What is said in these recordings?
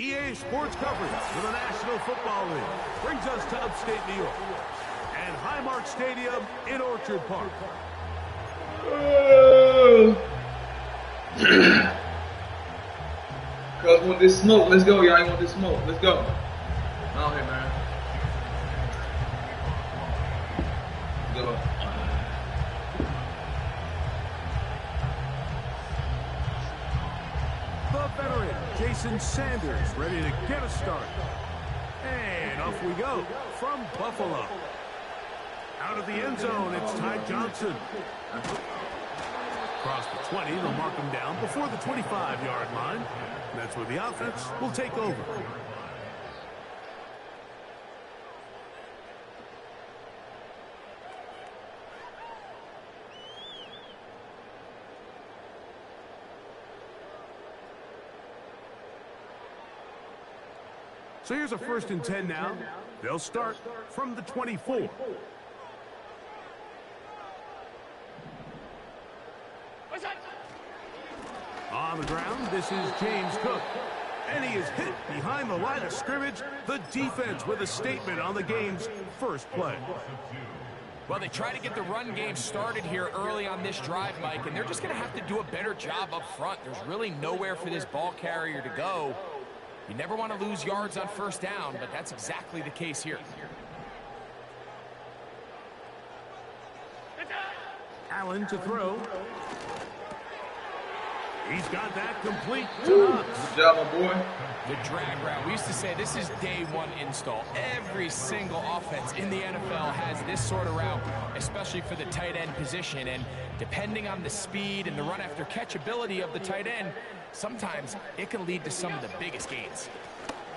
EA Sports coverage for the National Football League brings us to upstate New York and Highmark Stadium in Orchard Park. Cuz want this smoke. Let's go, y'all. You want this smoke? Let's go. Out here, man. Let's go. The veteran, Jason Sanders, ready to get us started. And off we go from Buffalo. Out of the end zone, it's Ty Johnson. Across the 20, they'll mark him down before the 25-yard line. That's where the offense will take over. So here's a 1st and 10 now. They'll start from the 24. On the ground, this is James Cook. And he is hit behind the line of scrimmage. The defense with a statement on the game's first play. Well, they try to get the run game started here early on this drive, Mike, and they're just going to have to do a better job up front. There's really nowhere for this ball carrier to go. You never want to lose yards on 1st down, but that's exactly the case here. Allen to throw. He's got that complete to Knox. Good job, my boy. The drag route. We used to say this is day 1 install. Every single offense in the NFL has this sort of route, especially for the tight end position. And depending on the speed and the run after catch ability of the tight end, sometimes it can lead to some of the biggest gains.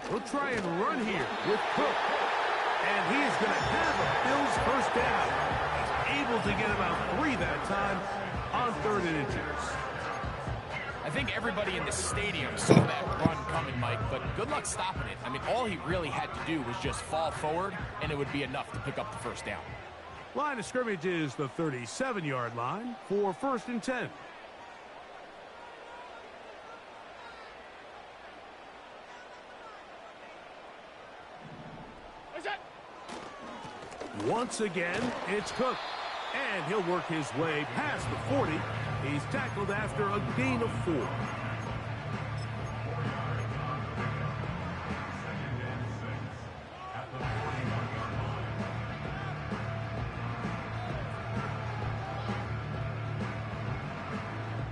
We'll try and run here with Cook. And he is going to have a Bills 1st down. He's able to get about 3 that time on 3rd and inches. I think everybody in the stadium saw that run coming, Mike, but good luck stopping it. I mean, all he really had to do was just fall forward, and it would be enough to pick up the 1st down. Line of scrimmage is the 37-yard line for 1st and 10. Once again, it's Cook. And he'll work his way past the 40. He's tackled after a gain of 4.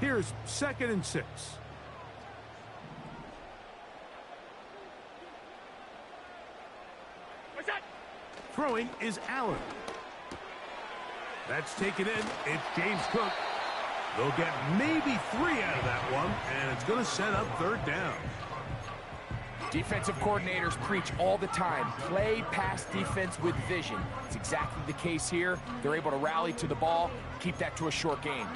Here's 2nd and 6. Throwing is Allen. That's taken in. It's James Cook. They'll get maybe 3 out of that one, and it's going to set up 3rd down. Defensive coordinators preach all the time, play pass defense with vision. It's exactly the case here. They're able to rally to the ball, keep that to a short gain.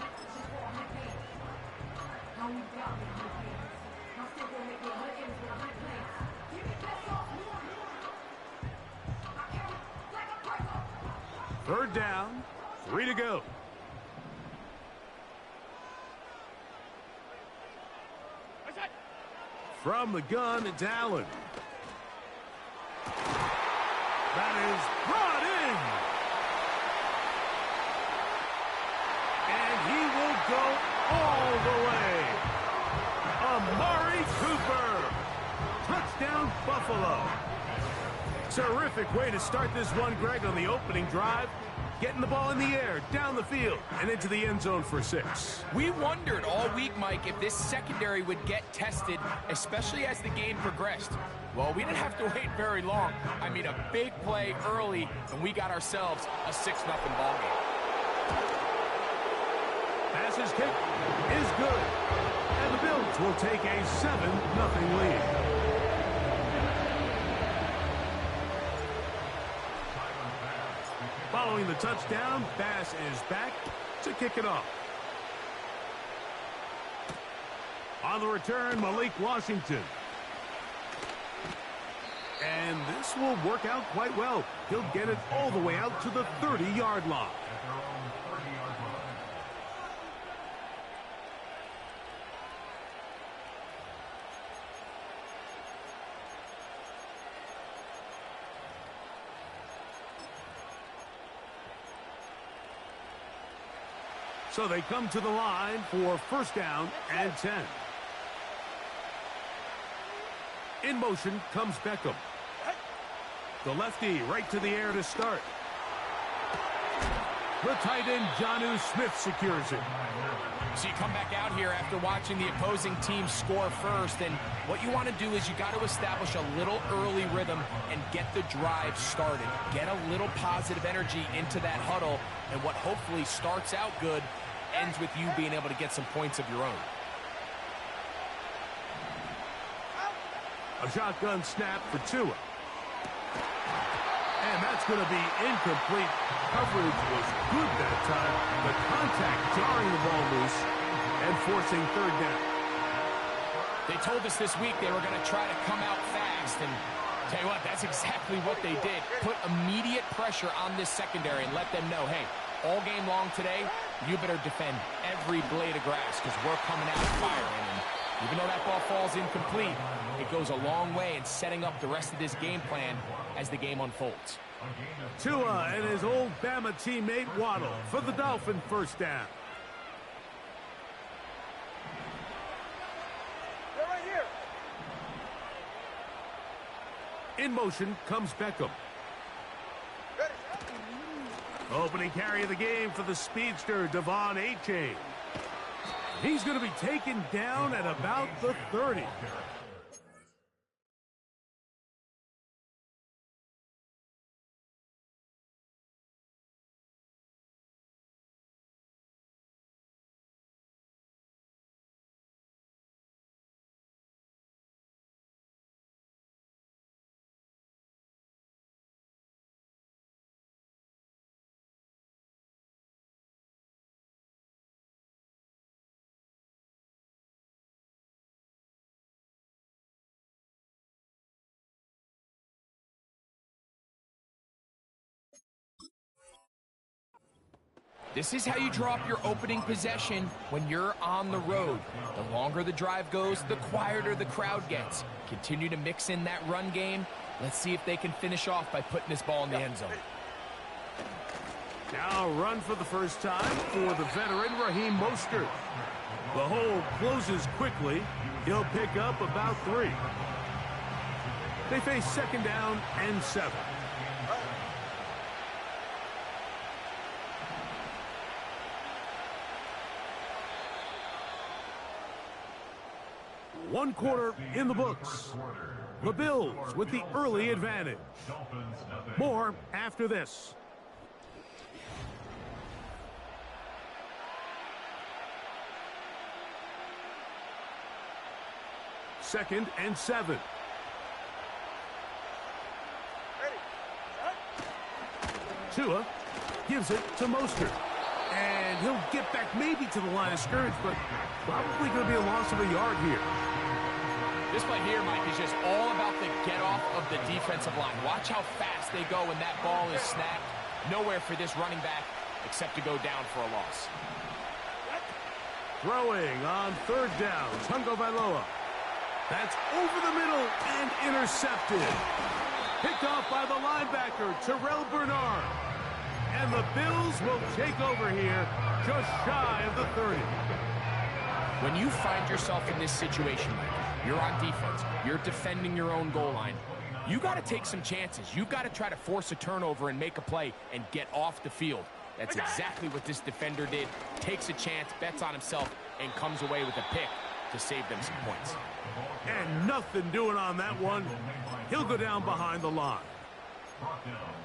Third down, 3 to go. From the gun, it's Allen. That is brought in. And he will go all the way. Amari Cooper. Touchdown, Buffalo. Terrific way to start this one, Greg, on the opening drive. Getting the ball in the air, down the field, and into the end zone for 6. We wondered all week, Mike, if this secondary would get tested, especially as the game progressed. Well, we didn't have to wait very long. I mean, a big play early, and we got ourselves a 6-0 ball game. Pass's kick is good, and the Bills will take a 7-0 lead. Following the touchdown, Bass is back to kick it off. On the return, Malik Washington. And this will work out quite well. He'll get it all the way out to the 30-yard line. So they come to the line for first down and 10. In motion comes Beckham. The lefty right to the air to start. The tight end, Jonnu Smith, secures it. So you come back out here after watching the opposing team score first, and what you want to do is you got to establish a little early rhythm and get the drive started. Get a little positive energy into that huddle, and what hopefully starts out good ends with you being able to get some points of your own. A shotgun snap for Tua. And that's going to be incomplete. Coverage was good that time. The contact jarring the ball loose and forcing third down. They told us this week they were going to try to come out fast, and tell you what, that's exactly what they did. Put immediate pressure on this secondary and let them know, hey, all game long today, you better defend every blade of grass because we're coming out firing. And even though that ball falls incomplete, it goes a long way in setting up the rest of this game plan as the game unfolds. Tua and his old Bama teammate Waddle for the Dolphin first down. They're right here. In motion comes Beckham. Opening carry of the game for the speedster, Devon Achane. He's going to be taken down at about the 30. This is how you draw up your opening possession when you're on the road. The longer the drive goes, the quieter the crowd gets. Continue to mix in that run game. Let's see if they can finish off by putting this ball in the end zone. Now run for the first time for the veteran Raheem Mostert. The hole closes quickly. He'll pick up about 3. They face second down and 7. One quarter in the books. The Bills with the early advantage. More after this. Second and 7. Tua gives it to Mostert. And he'll get back maybe to the line of scrimmage, but probably going to be a loss of a yard here. This play here, Mike, is just all about the get-off of the defensive line. Watch how fast they go when that ball is snapped. Nowhere for this running back except to go down for a loss. Throwing on third down, Tungo Bailoa. That's over the middle and intercepted. Picked off by the linebacker, Terrell Bernard. And the Bills will take over here just shy of the 30. When you find yourself in this situation, Mike, you're on defense, you're defending your own goal line, you got to take some chances. You've got to try to force a turnover and make a play and get off the field. That's exactly what this defender did. Takes a chance, bets on himself, and comes away with a pick to save them some points. And nothing doing on that one. He'll go down behind the line.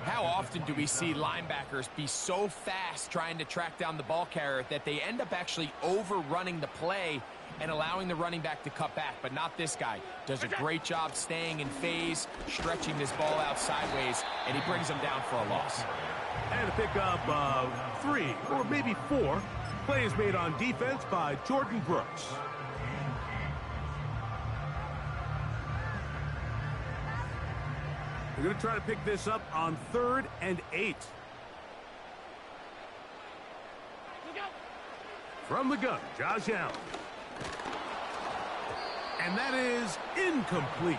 How often do we see linebackers be so fast trying to track down the ball carrier that they end up actually overrunning the play and allowing the running back to cut back? But not this guy. Does a great job staying in phase, stretching this ball out sideways, and he brings them down for a loss. And a pickup of 3 or maybe 4 plays made on defense by Jordan Brooks. They're going to try to pick this up on 3rd and 8. From the gun, Josh Allen. And that is incomplete.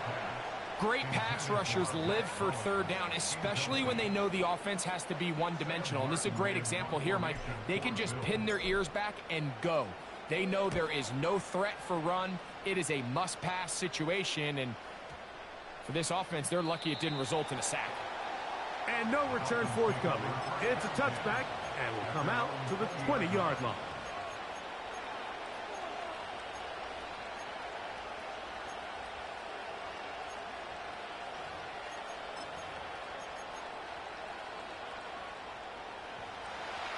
Great pass rushers live for third down, especially when they know the offense has to be one-dimensional. And this is a great example here, Mike. They can just pin their ears back and go. They know there is no threat for run. It is a must-pass situation, and for this offense, they're lucky it didn't result in a sack. And no return forthcoming. It's a touchback, and will come out to the 20-yard line.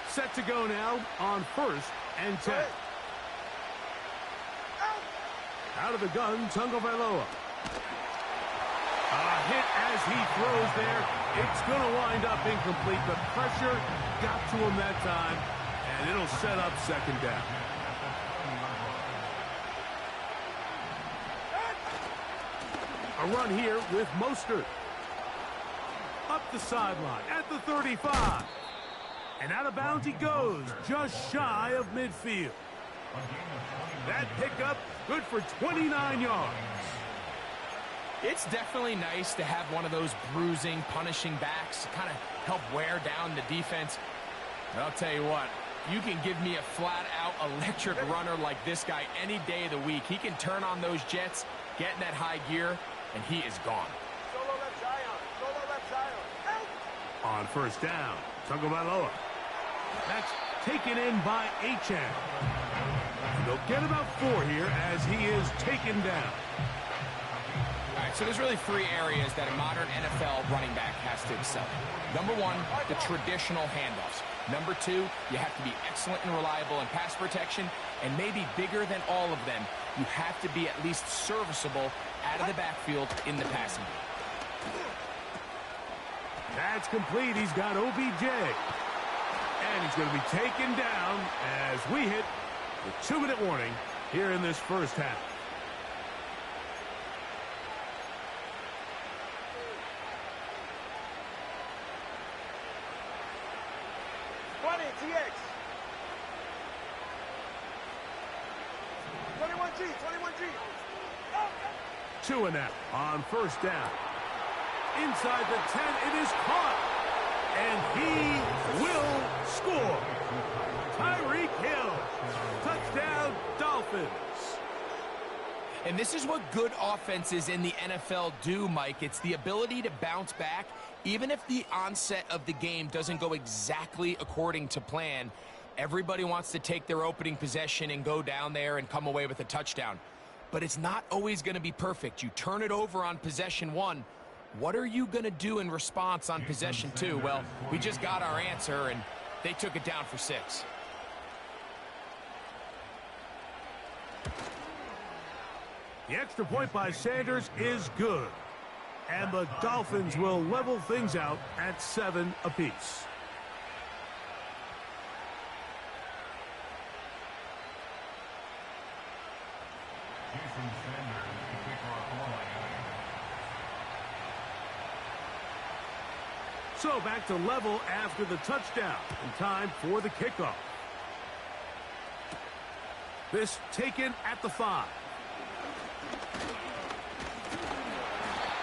Set to go now on 1st and 10. Out of the gun, Tagovailoa. A hit as he throws there. It's going to wind up incomplete. The pressure got to him that time, and it'll set up 2nd down. A run here with Mostert. Up the sideline at the 35. And out of bounds he goes, just shy of midfield. That pickup, good for 29 yards. It's definitely nice to have one of those bruising, punishing backs to kind of help wear down the defense. But I'll tell you what, you can give me a flat-out electric runner like this guy any day of the week. He can turn on those jets, get in that high gear, and he is gone. On 1st down, Tagovailoa. That's taken in by Achane. They'll get about 4 here as he is taken down. All right, so there's really 3 areas that a modern NFL running back has to excel in. Number 1, the traditional handoffs. Number 2, you have to be excellent and reliable in pass protection. And maybe bigger than all of them, you have to be at least serviceable out of the backfield in the passing game. That's complete. He's got OBJ. And he's going to be taken down as we hit the 2-minute warning here in this first half. TX. 21G. 2 and out on 1st down. Inside the 10, it is caught. And he will score. Tyreek Hill. Touchdown, Dolphins. And this is what good offenses in the NFL do, Mike. It's the ability to bounce back, even if the onset of the game doesn't go exactly according to plan. Everybody wants to take their opening possession and go down there and come away with a touchdown. But it's not always going to be perfect. You turn it over on possession 1. What are you going to do in response on possession 2? Well, we just got our answer, and they took it down for 6. The extra point by Sanders is good. And the Dolphins will level things out at 7 apiece. So back to level after the touchdown. And time for the kickoff. This taken at the 5.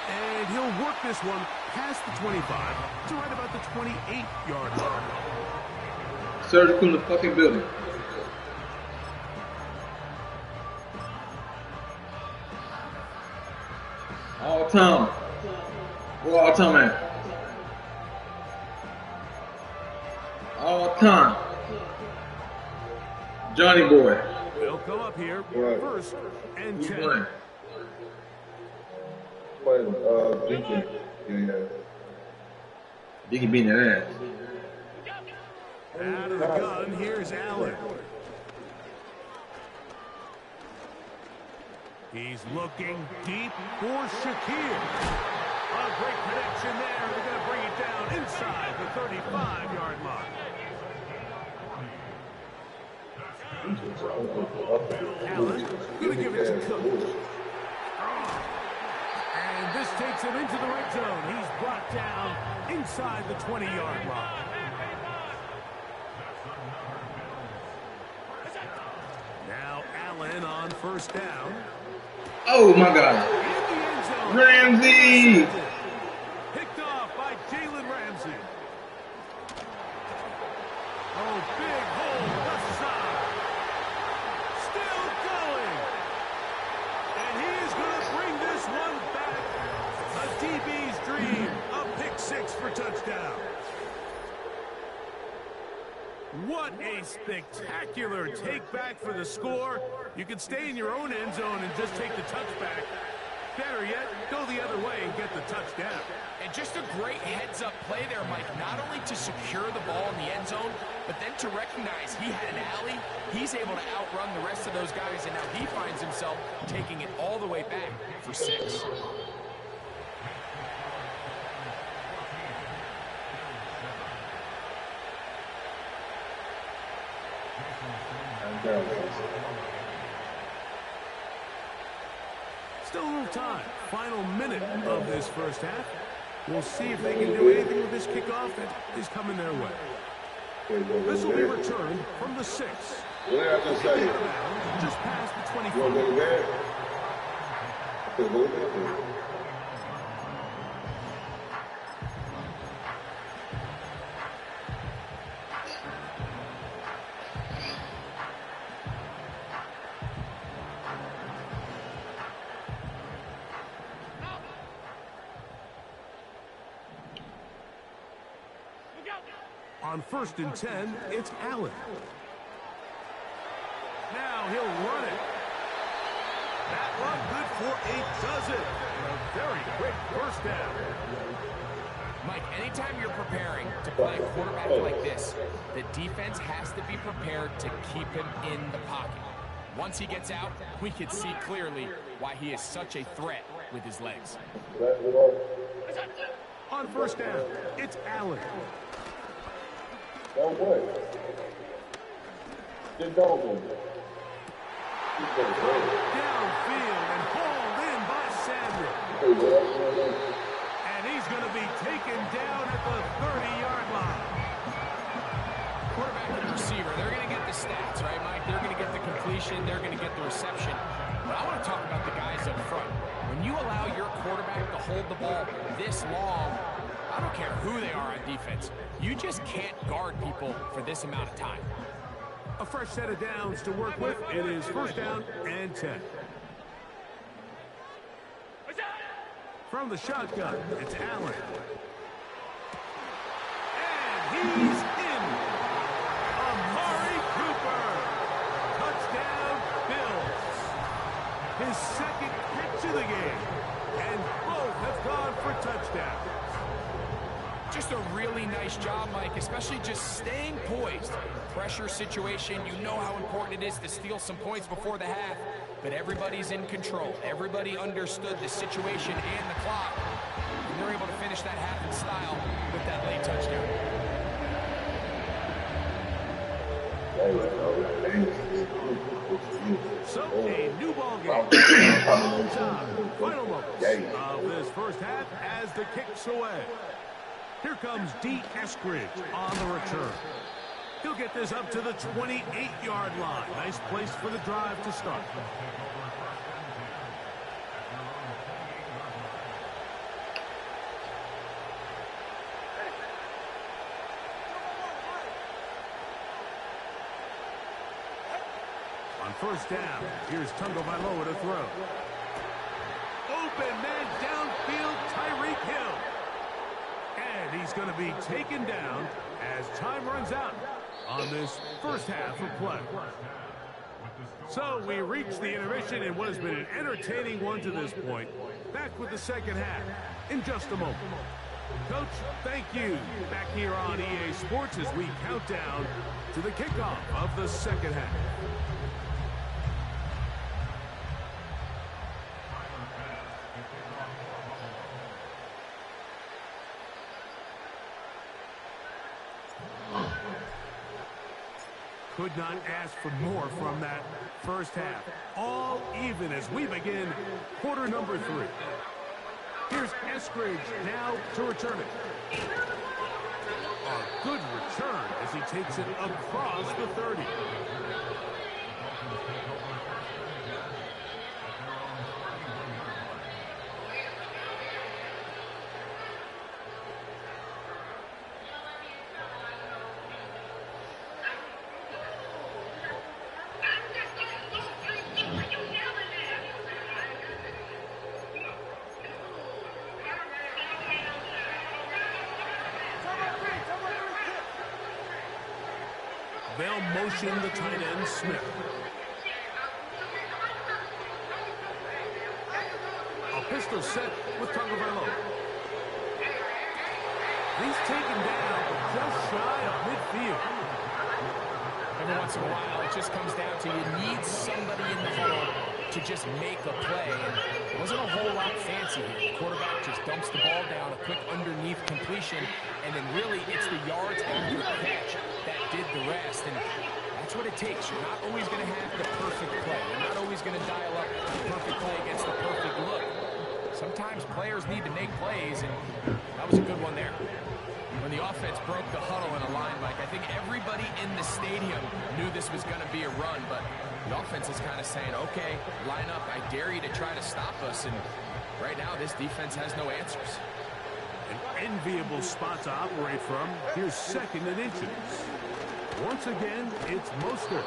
And he'll work this one past the 25 to right about the 28-yard line. Surgical in the fucking building. All time. Where all time at? All time. Johnny boy. They'll come up here Right. 1st and Who's 10. playing? Jenkins. Yeah. Biggie beating that ass. Out of the gun, here's Allen. He's looking deep for Shakir. A great connection there. They're going to bring it down inside the 35-yard line. Allen going to give it to Cook. And this takes him into the red zone. He's brought down inside the 20-yard line. Now Allen on 1st down. Oh my God. In the end zone. Ramsey! Picked off by Jalen Ramsey. Oh, big hole left side. Still going. And he is going to bring this one back. A DB's dream. A pick six for touchdown. What a spectacular take back for the score. You can stay in your own end zone and just take the touchback. Better yet, go the other way and get the touchdown. And just a great heads-up play there, Mike. Not only to secure the ball in the end zone, but then to recognize he had an alley. He's able to outrun the rest of those guys, and now he finds himself taking it all the way back for 6. Still a little time. Final minute of this first half. We'll see if they can do anything with this kickoff that is coming their way. This will be returned from the 6. Just past the 25. On 1st and 10, it's Allen. Now he'll run it. That one good for a dozen. A very quick first down. Mike, anytime you're preparing to play a quarterback like this, the defense has to be prepared to keep him in the pocket. Once he gets out, we can see clearly why he is such a threat with his legs. On 1st down, it's Allen. Downfield and hauled in by Samuel. And he's going to be taken down at the 30-yard line. Quarterback and receiver, they're going to get the stats, right, Mike? They're going to get the completion. They're going to get the reception. But I want to talk about the guys up front. When you allow your quarterback to hold the ball this long, I don't care who they are on defense. You just can't guard people for this amount of time. A fresh set of downs to work with. It is 1st down and 10. From the shotgun, it's Allen. And he's in. Amari Cooper. Touchdown, Bills. His 2nd catch of the game. And both have gone for touchdowns. Just a really nice job, Mike, especially just staying poised. Pressure situation, you know how important it is to steal some points before the half, but everybody's in control. Everybody understood the situation and the clock, and they're able to finish that half in style with that late touchdown. So, a new ball game. Final moments of this first half as the kick's away. Here comes D. Eskridge on the return. He'll get this up to the 28-yard line. Nice place for the drive to start. On 1st down, here's Tagovailoa to throw. Open man downfield, Tyreek Hill. And he's going to be taken down as time runs out on this first half of play. So we reach the intermission in what has been an entertaining one to this point. Back with the second half in just a moment. Coach, thank you. Back here on EA Sports as we count down to the kickoff of the second half. Could not ask for more from that first half. All even as we begin quarter number 3. Here's Eskridge now to return it. A good return as he takes it across the 30. motion the tight end, Smith. A pistol set with Tagovailoa. He's taken down just shy of midfield. Every once in a while, it just comes down to you need somebody in the huddle to just make a play. And it wasn't a whole lot fancy here. The quarterback just dumps the ball down, a quick underneath completion, and then really it's the yards after the catch that did the rest. And that's what it takes. You're not always going to have the perfect play. You're not always going to dial up the perfect play against the perfect look. Sometimes players need to make plays, and that was a good one there. When the offense broke the huddle in a line, Mike, I think everybody in the stadium knew this was going to be a run, but the offense is kind of saying, okay, line up, I dare you to try to stop us, and right now this defense has no answers. An enviable spot to operate from. Here's 2nd and inches. Once again, it's Mostert.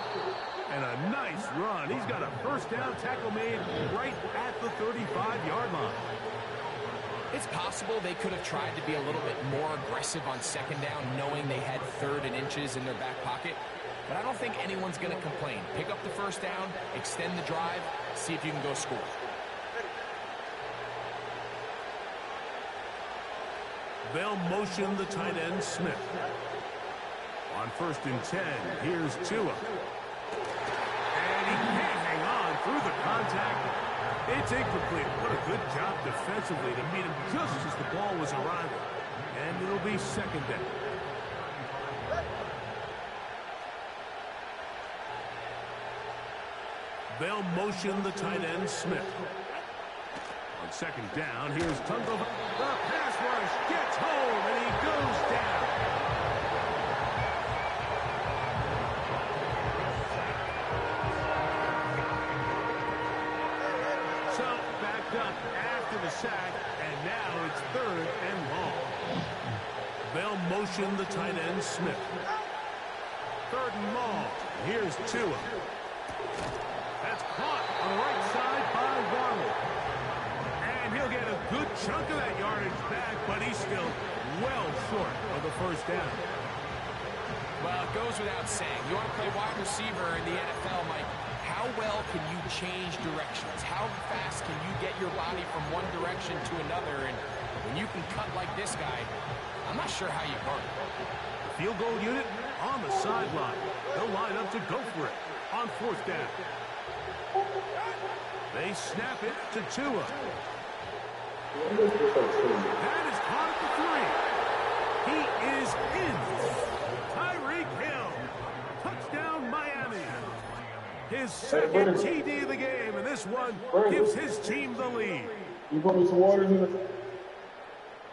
And a nice run. He's got a first down tackle made right at the 35-yard line. It's possible they could have tried to be a little bit more aggressive on 2nd down, knowing they had 3rd and inches in their back pocket. But I don't think anyone's going to complain. Pick up the first down, extend the drive, see if you can go score. They'll motion the tight end, Smith. On 1st and 10, here's Tua. And he can't hang on through the contact. It's incomplete. What a good job defensively to meet him just as the ball was arriving. And it'll be 2nd down. They'll motion the tight end, Smith. On 2nd down, here's Tungo. The pass rush gets home, and he goes down. So, backed up after the sack, and now it's 3rd and long. They'll motion the tight end, Smith. 3rd and long. Here's Tua. That's caught on the right side by Waddle. And he'll get a good chunk of that yardage back, but he's still well short of the first down. Well, it goes without saying. You want to play wide receiver in the NFL, Mike, how well can you change directions? How fast can you get your body from one direction to another? And when you can cut like this guy, I'm not sure how you guard it. The field goal unit on the sideline. They'll line up to go for it on 4th down. They snap it to Tua. That is caught at the 3. He is in. Tyreek Hill. Touchdown, Miami. His 2nd TD of the game, and this one gives his team the lead. You put me some water in here?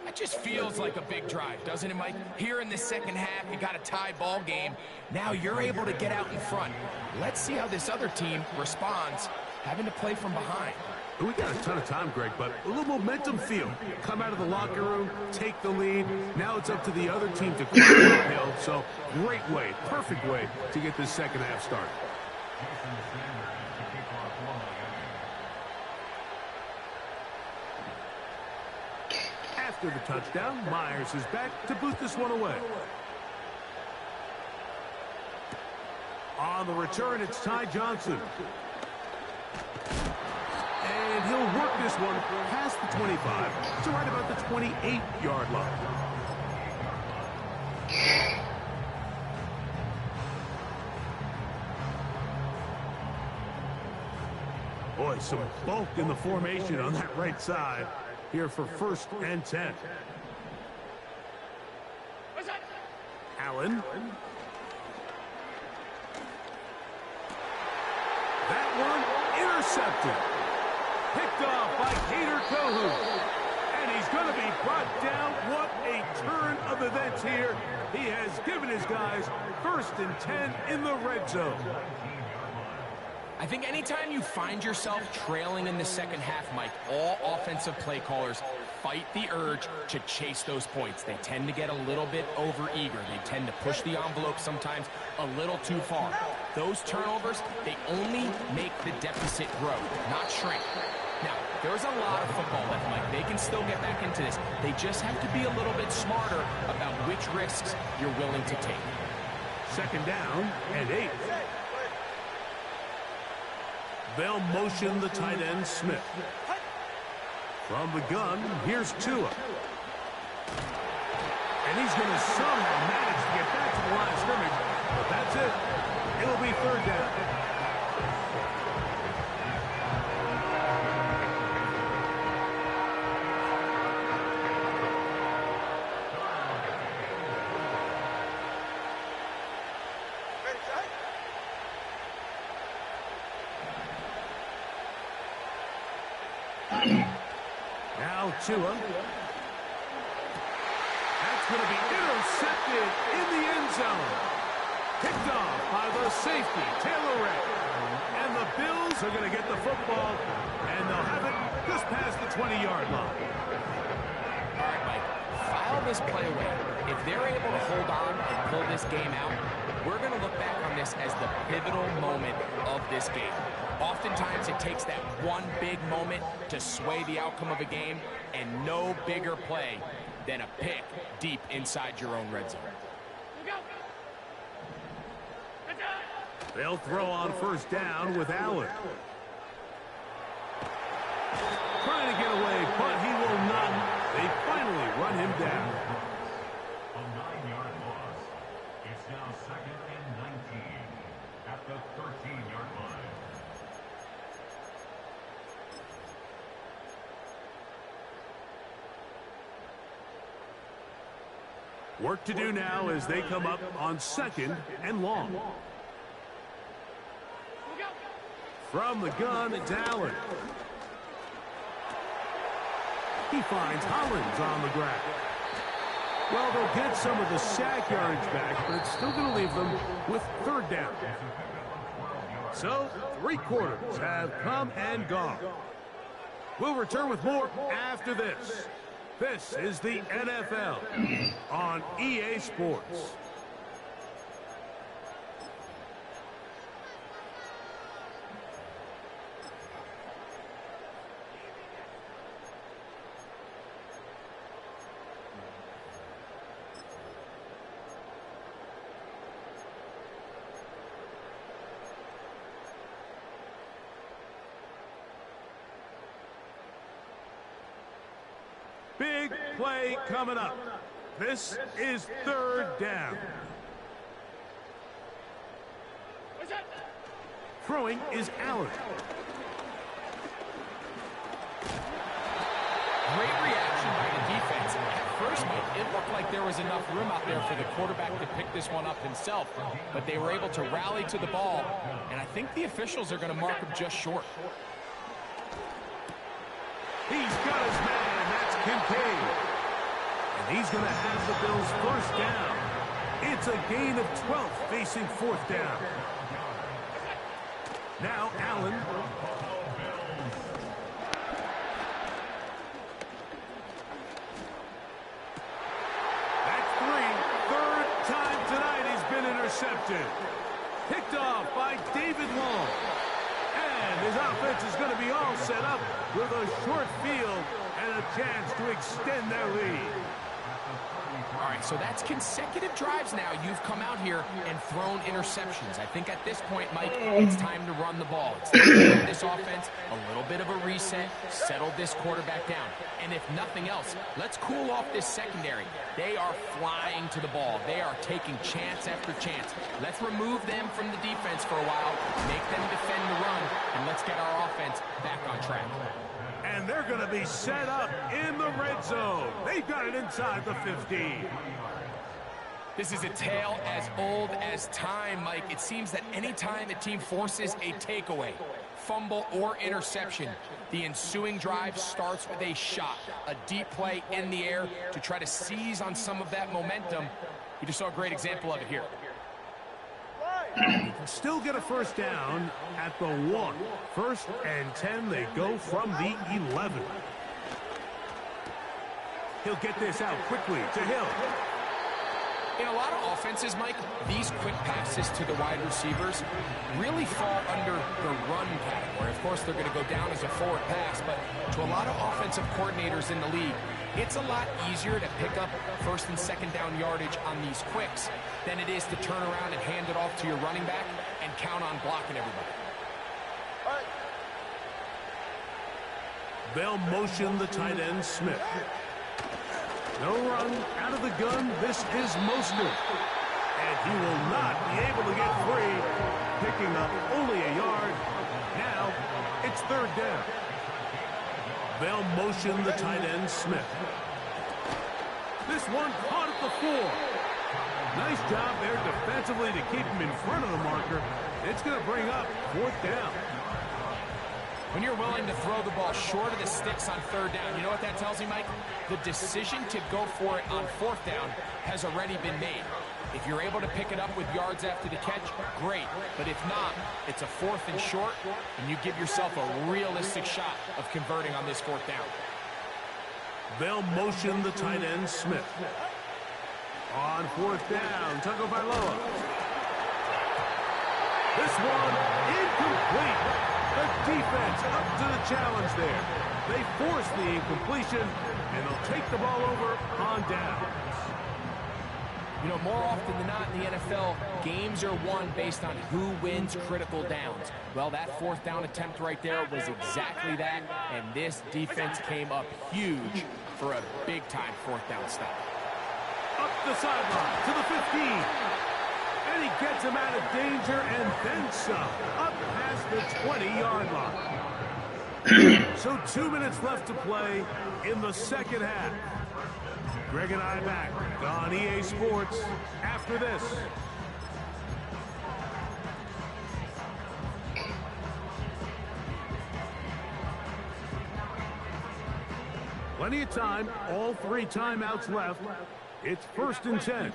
That just feels like a big drive, doesn't it, Mike? Here in the 2nd half, you got a tie ball game. Now you're able to get out in front. Let's see how this other team responds, having to play from behind. We got a ton of time, Greg, but a little momentum feel. Come out of the locker room, take the lead. Now it's up to the other team to climb uphill. So great way, perfect way to get this 2nd half started. After the touchdown, Myers is back to boot this one away. On the return, it's Ty Johnson. And he'll work this one past the 25 to right about the 28-yard line. Boy, some bulk in the formation on that right side here for 1st and 10. Allen. That one intercepted. Picked off by Kader Kohu. And he's going to be brought down. What a turn of events here. He has given his guys 1st and 10 in the red zone. I think anytime you find yourself trailing in the 2nd half, Mike, all offensive play callers fight the urge to chase those points. They tend to get a little bit overeager. They tend to push the envelope sometimes a little too far. Those turnovers, they only make the deficit grow, not shrink. Now, there's a lot of football left, Mike. They can still get back into this. They just have to be a little bit smarter about which risks you're willing to take. Second down and 8. They'll motion the tight end, Smith. From the gun, here's Tua. And he's going to somehow manage to get back to the line of scrimmage. But that's it. It'll be third down. Now Tua. That's going to be intercepted in the end zone. Picked off by the safety, Taylor Rapp. And the Bills are going to get the football, and they'll have it just past the 20-yard line. All right, Mike, file this play away. If they're able to hold on and pull this game out, we're going to look back on this as the pivotal moment of this game. Oftentimes, it takes that one big moment to sway the outcome of a game, and no bigger play than a pick deep inside your own red zone. They'll throw on first down with Allen. Trying to get away, but he will not. They finally run him down. A 9-yard loss. It's now second and 19 at the 13-yard line. Work to do now as they come up on second and long. From the gun, it's Allen. He finds Hollins on the ground. Well, they'll get some of the sack yardage back, but it's still going to leave them with third down. So, 3 quarters have come and gone. We'll return with more after this. This is the NFL on EA Sports. Big play coming up. This is third down. Throwing is Allen. Great reaction by the defense. At first, it looked like there was enough room out there for the quarterback to pick this one up himself, but they were able to rally to the ball, and I think the officials are going to mark him just short. He's got his man, that's Kincaid. And he's going to have the Bills first down. It's a gain of 12 facing fourth down. Now Allen. That's 3. Third time tonight he's been intercepted. Picked off by David Long. And his offense is going to be all set up with a short field and a chance to extend their lead. All right, so that's consecutive drives now. You've come out here and thrown interceptions. I think at this point, Mike, it's time to run the ball. It's time to give this offense a little bit of a reset, settle this quarterback down. And if nothing else, let's cool off this secondary. They are flying to the ball. They are taking chance after chance. Let's remove them from the defense for a while, make them defend the run, and let's get our offense back on track. And they're going to be set up in the red zone. They've got it inside the 15. This is a tale as old as time, Mike. It seems that any time a team forces a takeaway, fumble, or interception, the ensuing drive starts with a shot, a deep play in the air to try to seize on some of that momentum. You just saw a great example of it here. You can still get a first down at the 1. First and 10, they go from the 11. He'll get this out quickly to Hill. In a lot of offenses, Mike, these quick passes to the wide receivers really fall under the run category. Of course, they're going to go down as a forward pass, but to a lot of offensive coordinators in the league, It's a lot easier to pick up first and second down yardage on these quicks than it is to turn around and hand it off to your running back and count on blocking everybody. They'll motion the tight end, Smith. No run out of the gun. This is Mostert. And he will not be able to get free, picking up only a yard. Now it's third down. They'll motion the tight end, Smith. This one caught at the 4. Nice job there defensively to keep him in front of the marker. It's going to bring up fourth down. When you're willing to throw the ball short of the sticks on third down, you know what that tells me, Mike? The decision to go for it on fourth down has already been made. If you're able to pick it up with yards after the catch, great. But if not, it's a fourth and short, and you give yourself a realistic shot of converting on this fourth down. They'll motion the tight end, Smith. On fourth down, Tagovailoa. This one incomplete. The defense up to the challenge there. They force the incompletion, and they'll take the ball over on downs. You know, more often than not in the NFL, games are won based on who wins critical downs. Well, that fourth down attempt right there was exactly that, and this defense came up huge for a big-time fourth down stop. Up the sideline to the 15. And he gets him out of danger and then some. Up past the 20-yard line. So 2 minutes left to play in the second half. Greg and I back on EA Sports after this. Plenty of time, all 3 timeouts left. It's 1st and 10.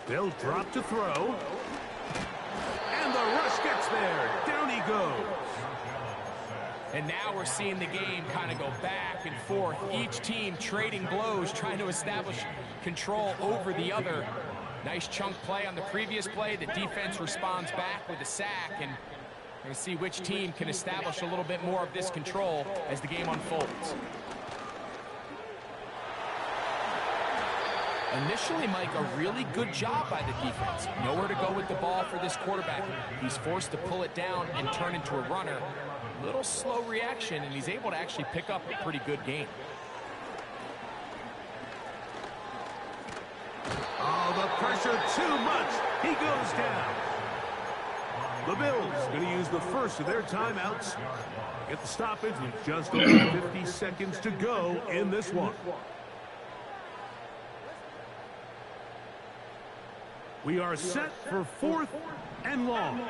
They'll drop to throw. And the rush gets there. Down he goes. And now we're seeing the game kind of go back and forth. Each team trading blows, trying to establish control over the other. Nice chunk play on the previous play. The defense responds back with a sack. And we're going to see which team can establish a little bit more of this control as the game unfolds. Initially, Mike, a really good job by the defense. Nowhere to go with the ball for this quarterback. He's forced to pull it down and turn into a runner. Little slow reaction, and he's able to actually pick up a pretty good game. Oh, the pressure too much. He goes down. The Bills going to use the first of their timeouts. Get the stoppage with just over 50 seconds to go in this one. We are set for 4th and long.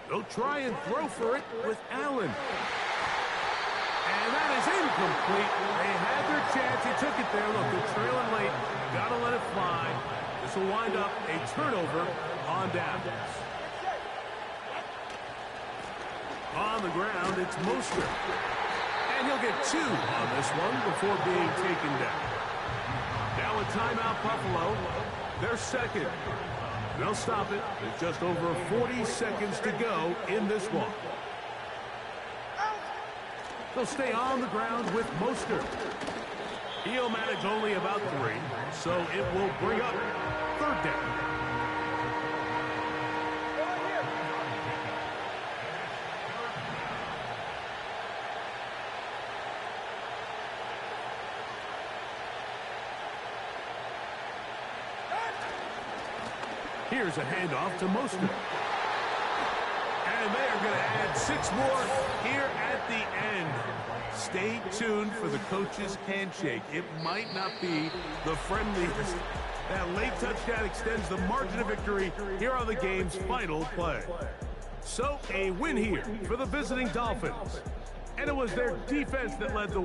They'll try and throw for it with Allen. And that is incomplete. They had their chance. He took it there. Look, they're trailing late. Got to let it fly. This will wind up a turnover on downs. On the ground, it's Mostert. And he'll get 2 on this one before being taken down. Now a timeout, Buffalo. They're second. They'll stop it with just over 40 seconds to go in this one. They'll stay on the ground with Mostert. He'll manage only about 3, so it will bring up third down. Here's a handoff to Mostert. And they are going to add 6 more here at the end. Stay tuned for the coach's handshake. It might not be the friendliest. That late touchdown extends the margin of victory here on the game's final play. So a win here for the visiting Dolphins. And it was their defense that led the